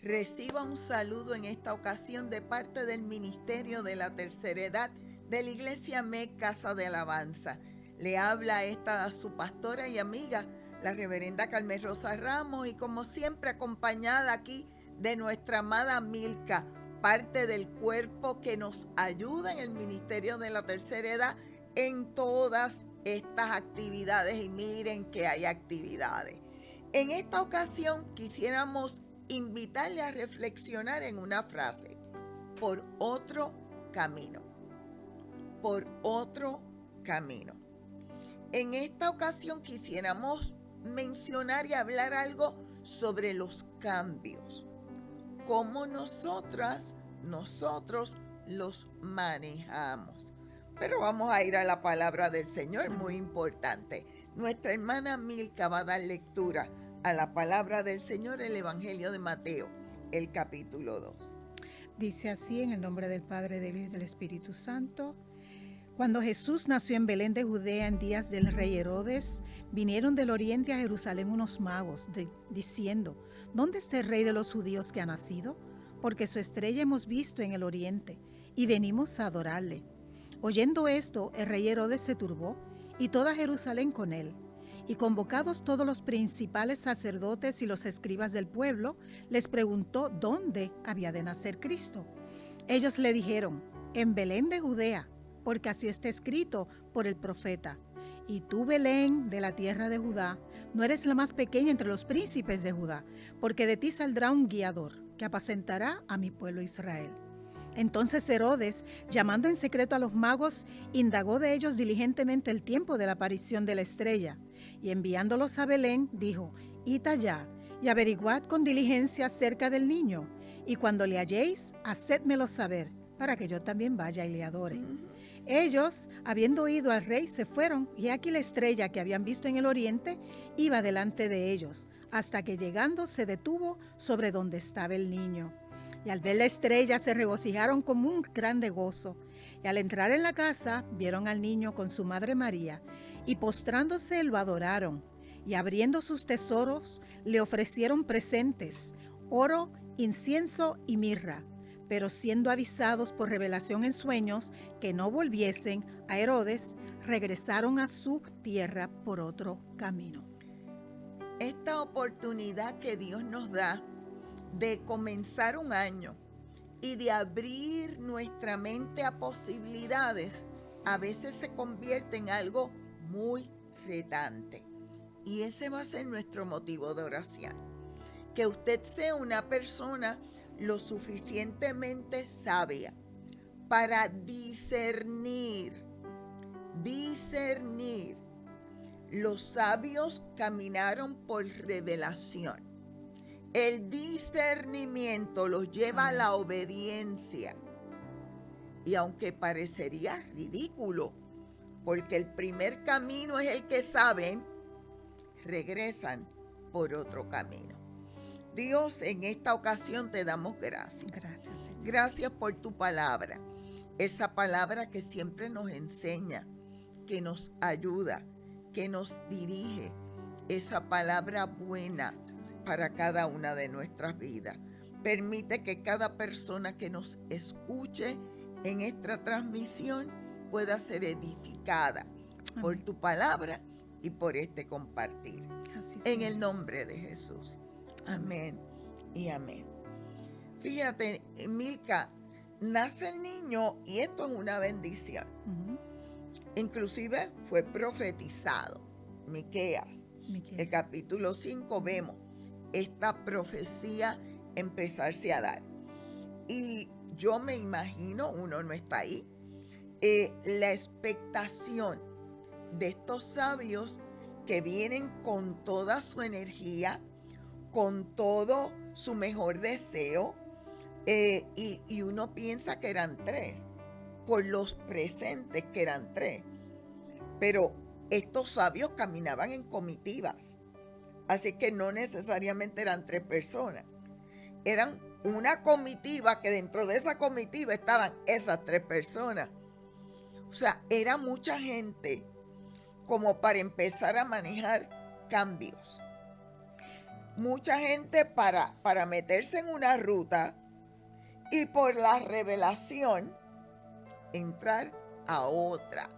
Reciba un saludo en esta ocasión de parte del Ministerio de la Tercera Edad de la Iglesia MEC Casa de Alabanza. Le habla esta su pastora y amiga, la reverenda Carmen Rosa Ramos, y como siempre acompañada aquí de nuestra amada Milka, parte del cuerpo que nos ayuda en el Ministerio de la Tercera Edad en todas estas actividades. Y miren que hay actividades. En esta ocasión quisiéramos invitarle a reflexionar en una frase: por otro camino. Por otro camino. En esta ocasión quisiéramos mencionar y hablar algo sobre los cambios. Cómo nosotros los manejamos. Pero vamos a ir a la palabra del Señor, muy importante. Nuestra hermana Milka va a dar lectura a la palabra del Señor, el Evangelio de Mateo, el capítulo 2. Dice así, en el nombre del Padre, del Hijo y del Espíritu Santo. Cuando Jesús nació en Belén de Judea en días del rey Herodes, vinieron del oriente a Jerusalén unos magos, diciendo: ¿Dónde está el rey de los judíos que ha nacido? Porque su estrella hemos visto en el oriente, y venimos a adorarle. Oyendo esto, el rey Herodes se turbó, y toda Jerusalén con él. Y convocados todos los principales sacerdotes y los escribas del pueblo, les preguntó dónde había de nacer Cristo. Ellos le dijeron: en Belén de Judea, porque así está escrito por el profeta: y tú, Belén, de la tierra de Judá, no eres la más pequeña entre los príncipes de Judá, porque de ti saldrá un guiador, que apacentará a mi pueblo Israel. Entonces Herodes, llamando en secreto a los magos, indagó de ellos diligentemente el tiempo de la aparición de la estrella, y enviándolos a Belén, dijo: id allá, y averiguad con diligencia acerca del niño, y cuando le halléis, hacédmelo saber, para que yo también vaya y le adore. Ellos, habiendo oído al rey, se fueron, y aquí la estrella que habían visto en el oriente iba delante de ellos, hasta que llegando se detuvo sobre donde estaba el niño. Y al ver la estrella se regocijaron con un grande gozo. Y al entrar en la casa, vieron al niño con su madre María, y postrándose lo adoraron. Y abriendo sus tesoros, le ofrecieron presentes: oro, incienso y mirra. Pero siendo avisados por revelación en sueños que no volviesen a Herodes, regresaron a su tierra por otro camino. Esta oportunidad que Dios nos da de comenzar un año y de abrir nuestra mente a posibilidades, a veces se convierte en algo muy retante. Y ese va a ser nuestro motivo de oración. Que usted sea una persona lo suficientemente sabia para discernir. Los sabios caminaron por revelación. El discernimiento los lleva a la obediencia. Y aunque parecería ridículo, porque el primer camino es el que saben, regresan por otro camino. Dios, en esta ocasión te damos gracias. Gracias, Señor. Gracias por tu palabra. Esa palabra que siempre nos enseña, que nos ayuda, que nos dirige. Esa palabra buena para cada una de nuestras vidas. Permite que cada persona que nos escuche en esta transmisión pueda ser edificada por tu palabra y por este compartir. Así en sea, el Dios. nombre de Jesús. Amén y amén. Fíjate, Milka, nace el niño y esto es una bendición. Inclusive fue profetizado. Miqueas, el capítulo 5, vemos esta profecía empezarse a dar. Y yo me imagino, uno no está ahí, la expectación de estos sabios que vienen con toda su energía, con todo su mejor deseo, y uno piensa que eran 3, por los presentes que eran 3, pero estos sabios caminaban en comitivas, así que no necesariamente eran 3 personas, eran una comitiva que dentro de esa comitiva estaban esas 3 personas. O sea, era mucha gente como para empezar a manejar cambios. mucha gente para meterse en una ruta y por la revelación entrar a otra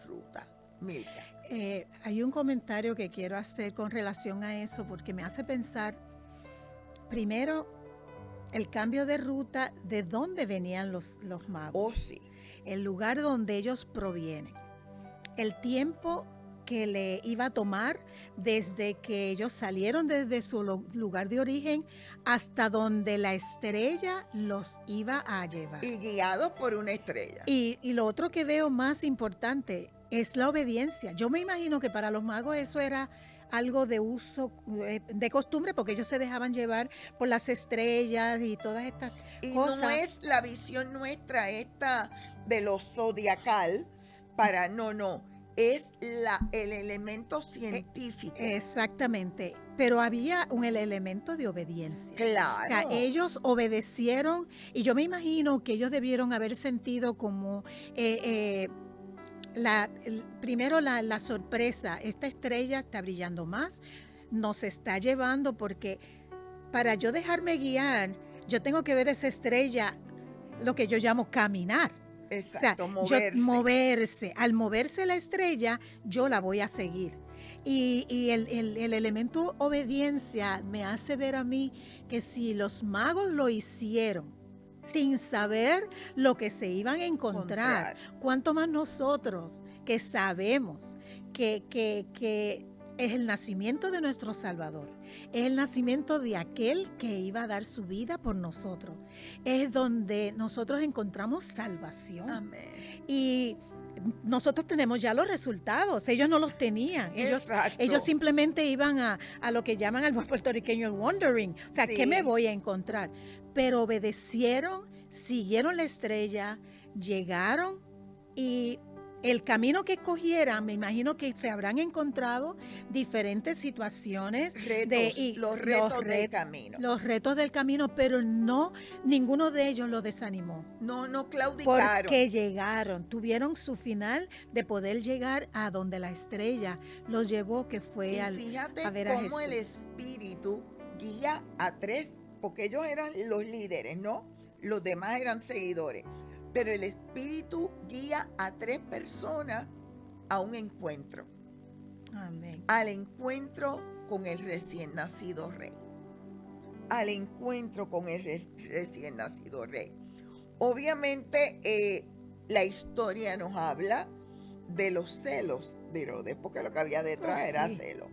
ruta. Milka. Hay un comentario que quiero hacer con relación a eso porque me hace pensar, primero, el cambio de ruta, de dónde venían los magos. Oh, sí. El lugar donde ellos provienen. El tiempo que le iba a tomar desde que ellos salieron desde su lugar de origen hasta donde la estrella los iba a llevar. Y guiados por una estrella. Y lo otro que veo más importante es la obediencia. Yo me imagino que para los magos eso era algo de uso, de costumbre, porque ellos se dejaban llevar por las estrellas y todas estas cosas. Y no es la visión nuestra esta de lo zodiacal para, no. Es el elemento científico. Exactamente, pero había el elemento de obediencia. Claro. O sea, ellos obedecieron y yo me imagino que ellos debieron haber sentido como primero la sorpresa, esta estrella está brillando más, nos está llevando porque para yo dejarme guiar, yo tengo que ver esa estrella, lo que yo llamo caminar. Exacto, o sea, moverse. Al moverse la estrella, yo la voy a seguir. Y el elemento obediencia me hace ver a mí que si los magos lo hicieron sin saber lo que se iban a encontrar, cuánto más nosotros que sabemos que es el nacimiento de nuestro Salvador, es el nacimiento de aquel que iba a dar su vida por nosotros, es donde nosotros encontramos salvación. Amén. Y nosotros tenemos ya los resultados, ellos no los tenían, ellos simplemente iban a lo que llaman al puertorriqueño el wondering, o sea, sí. ¿Qué me voy a encontrar? Pero obedecieron, siguieron la estrella, llegaron y el camino que escogieran, me imagino que se habrán encontrado diferentes situaciones. Los retos del camino. Los retos del camino, pero no, ninguno de ellos lo desanimó. No claudicaron. Porque llegaron, tuvieron su final de poder llegar a donde la estrella los llevó, que fue a ver a Jesús. Fíjate cómo el Espíritu guía a tres, porque ellos eran los líderes, ¿no? Los demás eran seguidores. Pero el Espíritu guía a tres personas a un encuentro. Amén. Al encuentro con el recién nacido rey. Al encuentro con el recién nacido rey. Obviamente la historia nos habla de los celos de Herodes, porque lo que había detrás era celo.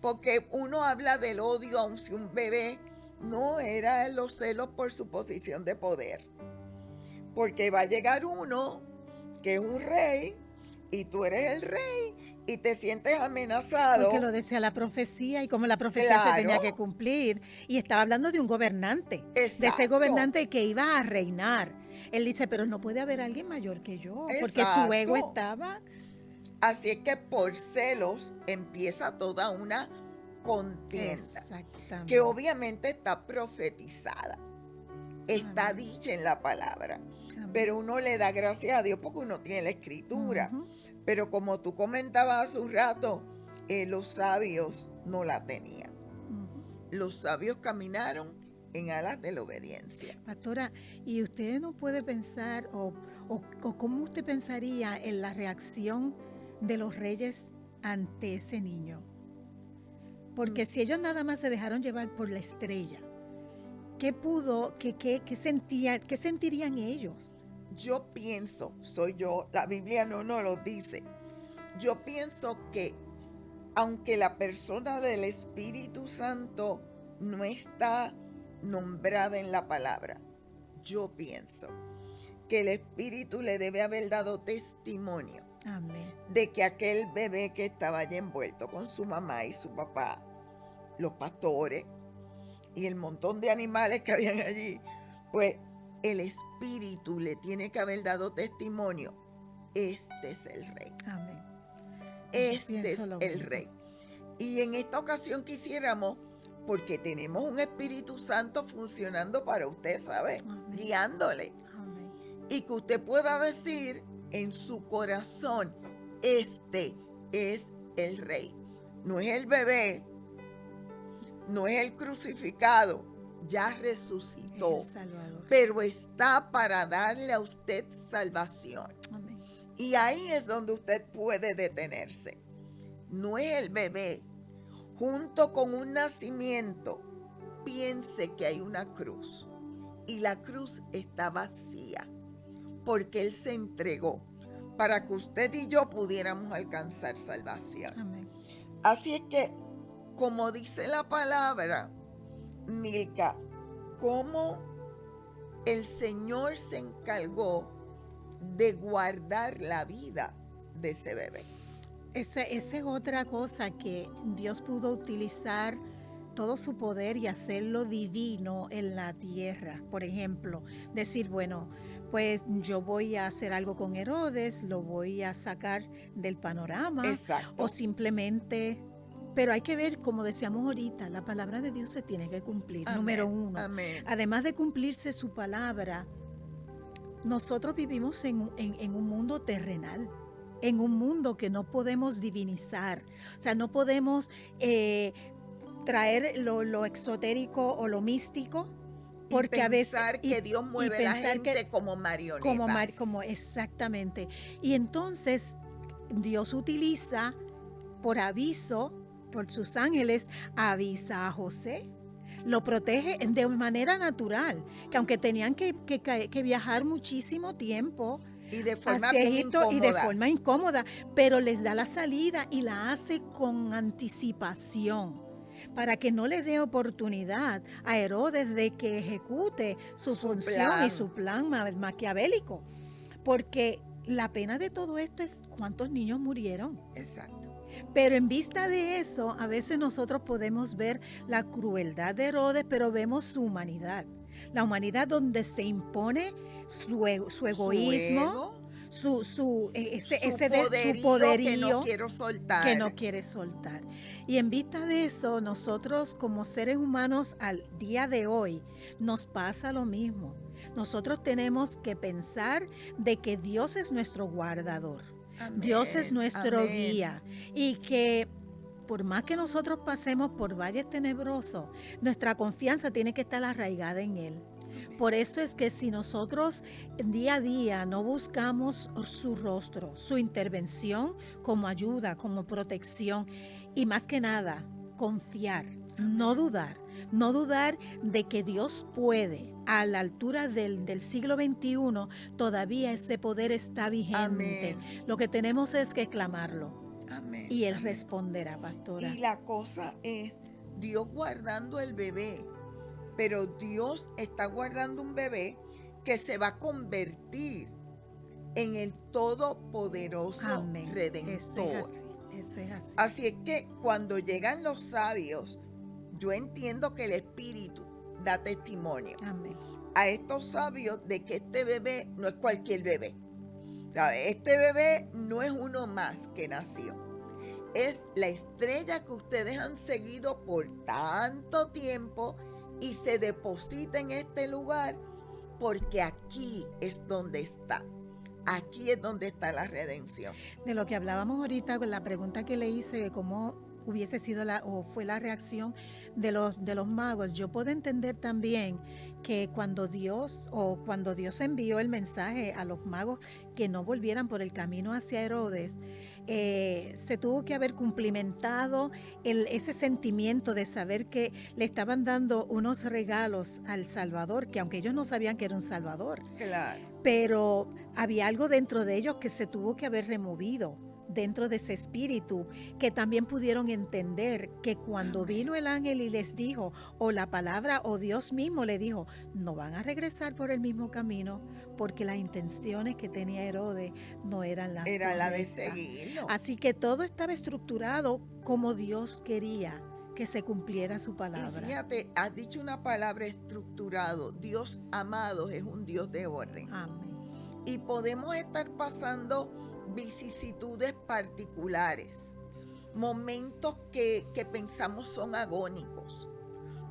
Porque uno habla del odio hacia un bebé. No, era los celos por su posición de poder. Porque va a llegar uno que es un rey y tú eres el rey y te sientes amenazado. Porque lo decía la profecía y como la profecía se tenía que cumplir. Y estaba hablando de un gobernante. Exacto. De ese gobernante que iba a reinar. Él dice, pero no puede haber alguien mayor que yo. Exacto. Porque su ego estaba... Así es que por celos empieza toda una contienda, que obviamente está profetizada, está dicha en la palabra. Amén. Pero uno le da gracias a Dios porque uno tiene la escritura. Pero como tú comentabas hace un rato, los sabios no la tenían. Los sabios caminaron en alas de la obediencia. Pastora, ¿y usted no puede pensar o cómo usted pensaría en la reacción de los reyes ante ese niño? Porque si ellos nada más se dejaron llevar por la estrella, ¿qué sentirían ellos? Yo pienso, la Biblia no nos lo dice, yo pienso que aunque la persona del Espíritu Santo no está nombrada en la palabra, yo pienso que el Espíritu le debe haber dado testimonio. Amén. De que aquel bebé que estaba allí envuelto con su mamá y su papá, los pastores y el montón de animales que habían allí, pues el Espíritu le tiene que haber dado testimonio. Este es el rey. Amén. Este es el rey. Y en esta ocasión quisiéramos, porque tenemos un Espíritu Santo funcionando para usted, ¿sabe? Amén. Guiándole. Amén. Y que usted pueda decir en su corazón, este es el rey. No es el bebé, no es el crucificado, ya resucitó, Es el Salvador. pero está para darle a usted salvación. Amén. Y ahí es donde usted puede detenerse. No es el bebé. Junto con un nacimiento, piense que hay una cruz. Y la cruz está vacía, porque Él se entregó para que usted y yo pudiéramos alcanzar salvación. Amén. Así es que, como dice la palabra, Milka, cómo el Señor se encargó de guardar la vida de ese bebé. Esa es otra cosa, que Dios pudo utilizar todo su poder y hacerlo divino en la tierra. Por ejemplo, decir, bueno, pues yo voy a hacer algo con Herodes, lo voy a sacar del panorama. Exacto. O simplemente, pero hay que ver, como decíamos ahorita, la palabra de Dios se tiene que cumplir. Amén, Número uno. amén. Además de cumplirse su palabra, nosotros vivimos en un mundo terrenal, en un mundo que no podemos divinizar. O sea, no podemos traer lo exotérico o lo místico, porque y a veces pensar que Dios mueve a la pensar gente que como marionetas. como exactamente. Y entonces Dios utiliza, por aviso, por sus ángeles, avisa a José. Lo protege de manera natural, que aunque tenían que viajar muchísimo tiempo y de forma hacia bien Egipto incómoda. y de forma incómoda, pero les da la salida y la hace con anticipación, para que no le dé oportunidad a Herodes de que ejecute su función plan. y su plan maquiavélico. Porque la pena de todo esto es cuántos niños murieron. Exacto. Pero en vista de eso, a veces nosotros podemos ver la crueldad de Herodes, pero vemos su humanidad. La humanidad donde se impone su egoísmo, su poderío que no quiero soltar. que no quiere soltar. Y en vista de eso, nosotros como seres humanos al día de hoy nos pasa lo mismo. Nosotros tenemos que pensar de que Dios es nuestro guardador. Amén, Dios es nuestro amén. guía, y que por más que nosotros pasemos por valles tenebrosos, nuestra confianza tiene que estar arraigada en Él. Por eso es que si nosotros día a día no buscamos su rostro, su intervención como ayuda, como protección, y más que nada, confiar, no dudar de que Dios puede. A la altura del siglo XXI, todavía ese poder está vigente. Amén. Lo que tenemos es que clamarlo. Amén. Y Él amén. responderá, pastora. Y la cosa es Dios guardando el bebé, pero Dios está guardando un bebé que se va a convertir en el todopoderoso Amén. Redentor. Eso es así. Así es que cuando llegan los sabios, yo entiendo que el Espíritu da testimonio Amén. a estos sabios de que este bebé no es cualquier bebé. ¿Sabe? Este bebé no es uno más que nació. Es la estrella que ustedes han seguido por tanto tiempo y se deposita en este lugar porque aquí es donde está. Aquí es donde está la redención. De lo que hablábamos ahorita, con la pregunta que le hice de cómo hubiese sido fue la reacción de los magos, yo puedo entender también que cuando Dios envió el mensaje a los magos que no volvieran por el camino hacia Herodes, se tuvo que haber cumplimentado ese sentimiento de saber que le estaban dando unos regalos al Salvador, que aunque ellos no sabían que era un Salvador, Claro. pero había algo dentro de ellos que se tuvo que haber removido dentro de ese espíritu, que también pudieron entender que cuando vino el ángel y les dijo, o la palabra o Dios mismo le dijo, no van a regresar por el mismo camino, porque las intenciones que tenía Herodes no eran las Era la de correctas. seguirlo. Así que todo estaba estructurado como Dios quería que se cumpliera su Y palabra. fíjate, has dicho una palabra estructurado. Dios, amados, es un Dios de orden. Amén. Y podemos estar pasando vicisitudes particulares, momentos que pensamos son agónicos,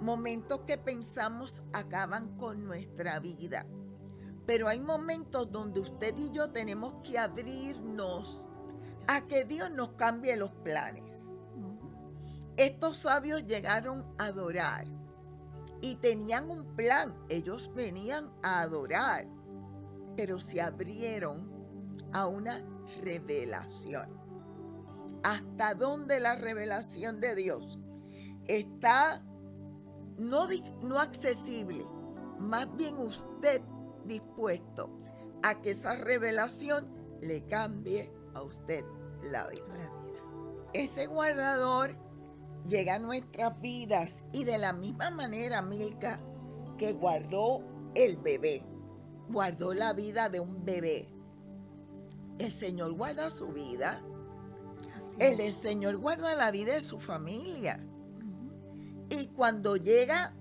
momentos que pensamos acaban con nuestra vida. Pero hay momentos donde usted y yo tenemos que abrirnos a que Dios nos cambie los planes. estos sabios llegaron a adorar y tenían un plan. Ellos venían a adorar, pero se abrieron a una revelación. ¿Hasta dónde la revelación de Dios está no accesible? Más bien usted dispuesto a que esa revelación le cambie a usted la vida. Ese guardador llega a nuestras vidas y de la misma manera, Milka, que guardó el bebé, guardó la vida de un bebé. El Señor guarda su vida. El Señor guarda la vida de su familia. Y cuando llega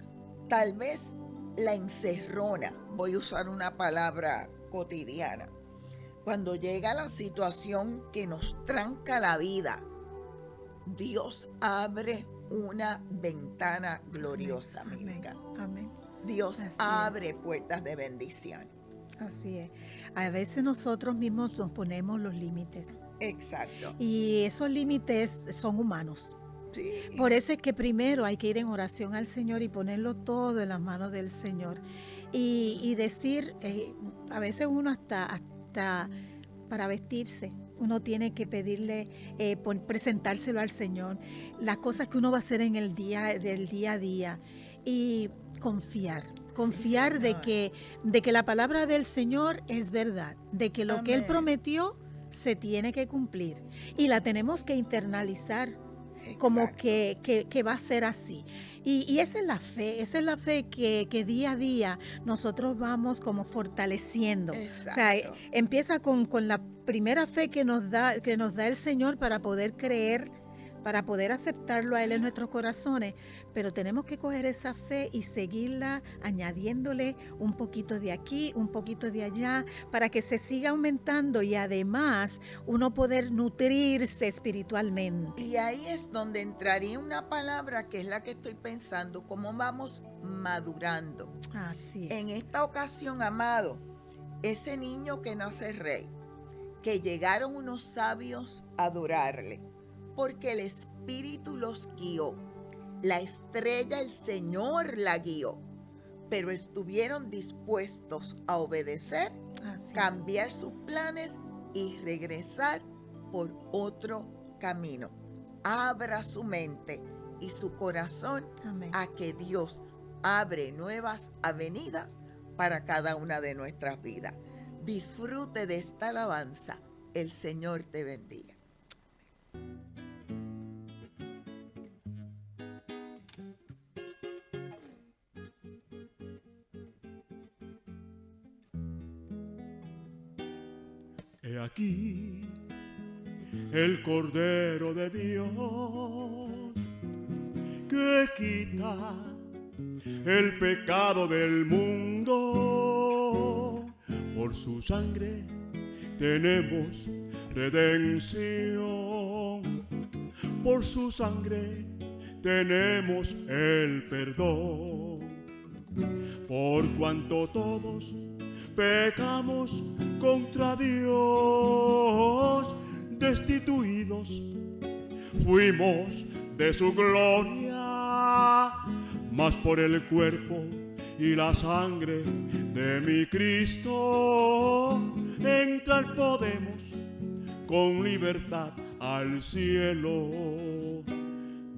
tal vez la encerrona, voy a usar una palabra cotidiana, cuando llega la situación que nos tranca la vida, Dios abre una ventana gloriosa. Amén. Amén. Dios abre puertas de bendición. Así es. A veces nosotros mismos nos ponemos los límites. Exacto. Y esos límites son humanos. Sí. Por eso es que primero hay que ir en oración al Señor y ponerlo todo en las manos del Señor. Y decir, a veces uno hasta para vestirse, uno tiene que pedirle, presentárselo al Señor, las cosas que uno va a hacer en el del día a día y confiar Sí, de que la palabra del Señor es verdad, de que lo Amén. que Él prometió se tiene que cumplir y la tenemos que internalizar. Como Exacto. que va a ser así. Y esa es la fe que día a día nosotros vamos como fortaleciendo. Exacto. O sea, empieza con la primera fe que nos da el Señor para poder creer, para poder aceptarlo a Él en nuestros corazones, pero tenemos que coger esa fe y seguirla añadiéndole un poquito de aquí, un poquito de allá, para que se siga aumentando y además uno poder nutrirse espiritualmente. Y ahí es donde entraría una palabra que es la que estoy pensando, cómo vamos madurando. Así es. En esta ocasión, amado, ese niño que nace rey, que llegaron unos sabios a adorarle, porque el Espíritu los guió. La estrella, el Señor la guió, pero estuvieron dispuestos a obedecer, Así cambiar sus planes y regresar por otro camino. Abra su mente y su corazón Amén. a que Dios abre nuevas avenidas para cada una de nuestras vidas. Disfrute de esta alabanza. El Señor te bendiga. He aquí el Cordero de Dios que quita el pecado del mundo. Por su sangre tenemos redención. Por su sangre tenemos el perdón. Por cuanto todos pecamos contra Dios, destituidos fuimos de su gloria, mas por el cuerpo y la sangre de mi Cristo entrar podemos con libertad al cielo.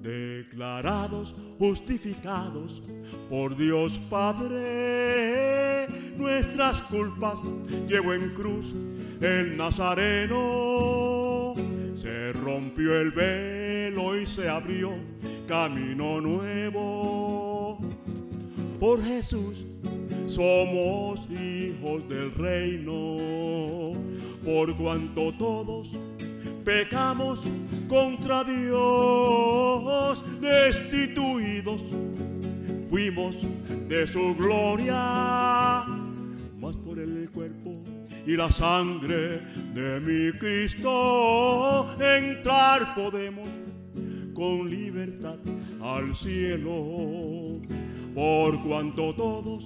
Declarados, justificados por Dios Padre, nuestras culpas llevó en cruz el Nazareno. Se rompió el velo y se abrió camino nuevo. Por Jesús somos hijos del reino, por cuanto todos pecamos contra Dios, destituidos fuimos de su gloria, mas por el cuerpo y la sangre de mi Cristo entrar podemos con libertad al cielo. Por cuanto todos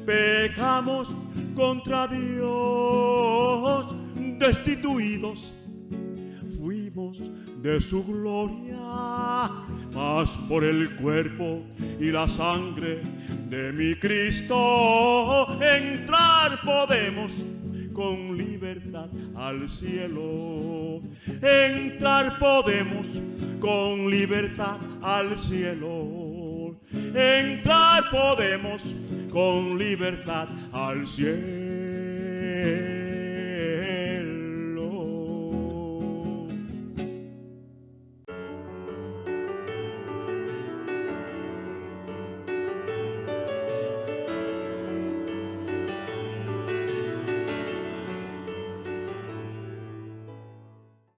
pecamos contra Dios, destituidos fuimos de su gloria, mas por el cuerpo y la sangre de mi Cristo entrar podemos con libertad al cielo. Entrar podemos con libertad al cielo. Entrar podemos con libertad al cielo.